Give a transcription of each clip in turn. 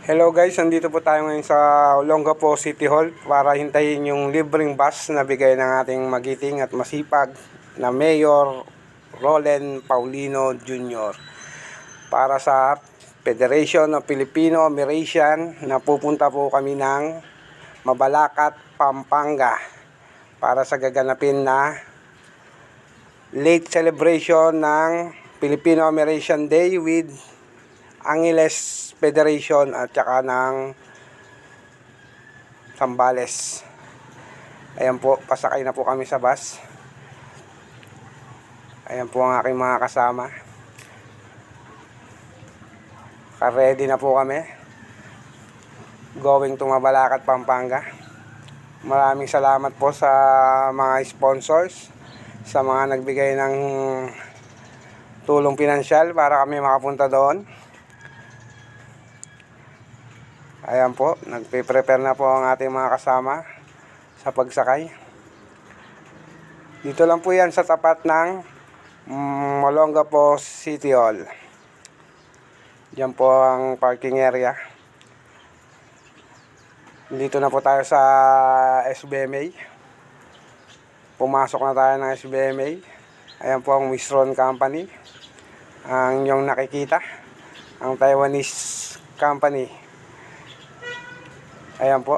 Hello guys, nandito po tayo ngayon sa Olongapo City Hall para hintayin yung libreng bus na bigay ng ating magiting at masipag na Mayor Rolen Paulino Jr. para sa Federation of Filipino American na pupunta po kami ng Mabalacat, Pampanga para sa gaganapin na late celebration ng Filipino American Day with Angeles Federation at saka ng Zambales. Ayan po, pasakay na po kami sa bus. Ayan po ang aking mga kasama. Ready na po kami. Going to Mabalacat, Pampanga. Maraming salamat po sa mga sponsors, sa mga nagbigay ng tulong pinansyal para kami makapunta doon. Ayan po, nagpe-prepare na po ang ating mga kasama sa pagsakay. Dito lang po yan sa tapat ng Olongapo City Hall. Diyan po ang parking area. Dito na po tayo sa SBMA. Pumasok na tayo ng SBMA. Ayan po ang Wistron Company. Ang inyong nakikita, ang Taiwanese company. Ayan po.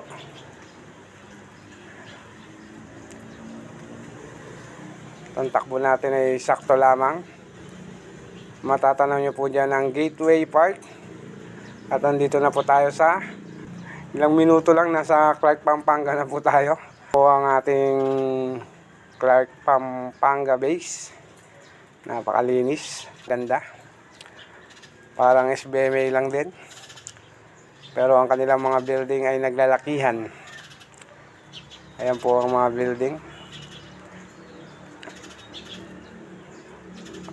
Ang takbo natin ay sakto lamang. Matatanaw nyo po dyan ang Gateway Park. At andito na po tayo sa ilang minuto lang, nasa Clark, Pampanga na po tayo. Po ang ating Clark, Pampanga base. Napakalinis, ganda. Parang SBMA lang din. Pero ang kanilang mga building ay naglalakihan. Ayan po ang mga building.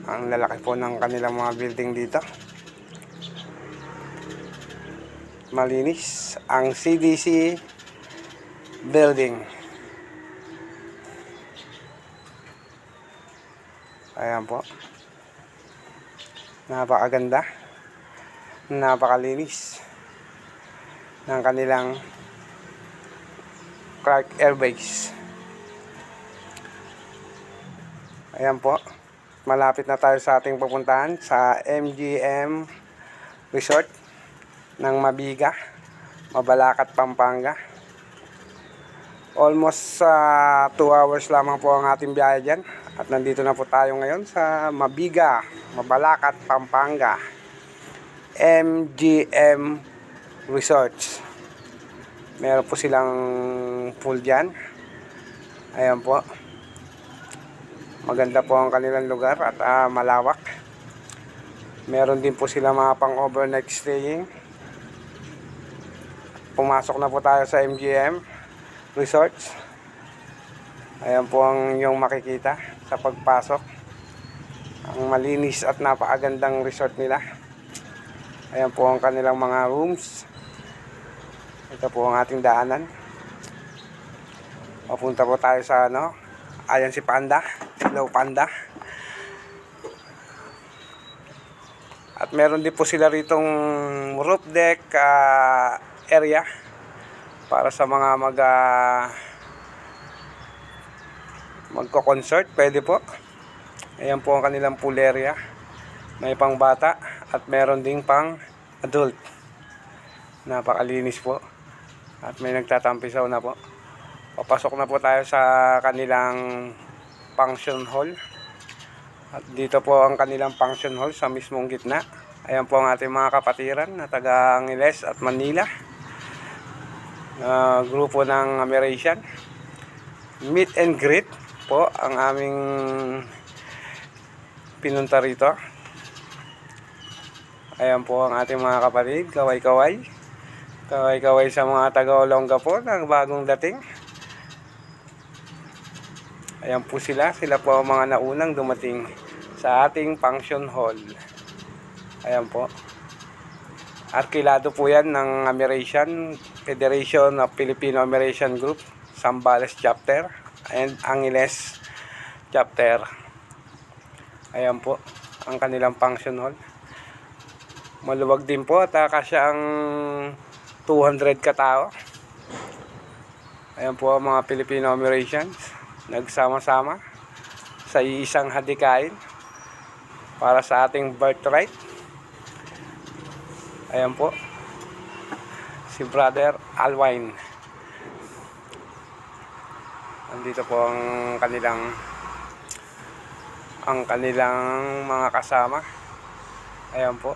Ang lalaki po ng kanilang mga building dito. Malinis ang CDC building. Ayan po. Napakaganda. Napakalinis ng kanilang Clark Air Base. Ayan po. Malapit na tayo sa ating pupuntahan sa MGM Resort ng Mabiga, Mabalacat, Pampanga. Almost 2 hours lamang po ang ating biyahe dyan. At nandito na po tayo ngayon sa Mabiga, Mabalacat, Pampanga. MGM Resorts. Meron po silang pool dyan. Ayan po. Maganda po ang kanilang lugar at malawak. Meron din po sila mga pang overnight staying. Pumasok na po tayo sa MGM Resorts. Ayan po ang inyong makikita sa pagpasok. Ang malinis at napakagandang resort nila. Ayan po ang kanilang mga rooms. Ito po ang ating daanan. Papunta po tayo sa ayan si Panda. Hello Panda. At meron din po sila ritong roof deck area para sa mga magko-concert. Pwede po. Ayan po ang kanilang pool area. May pang bata at meron ding pang adult. Napakalinis po. At may nagtatampisaw na po. Papasok na po tayo sa kanilang function hall. At dito po ang kanilang function hall sa mismong gitna. Ayan po ang ating mga kapatiran na taga Angeles at Manila. Grupo ng American. Meet and greet po ang aming pinunta rito. Ayan po ang ating mga kapatid. Kaway-kaway. Kaway-kaway sa mga taga-Olongapo ng bagong dating. Ayan po sila. Sila po ang mga naunang dumating sa ating function hall. Ayan po. Arkilado po yan ng American Federation of Filipino American Group, Zambales Chapter and Angeles Chapter. Ayan po ang kanilang function hall. Maluwag din po at kasya ang 200 katao. Ayan po ang mga Filipino Americans nagsama-sama sa isang hadikain para sa ating birthright. Ayan po si Brother Alwine. Andito po ang kanilang mga kasama. Ayan po,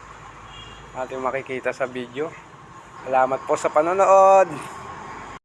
ating makikita sa video. Salamat po sa panonood.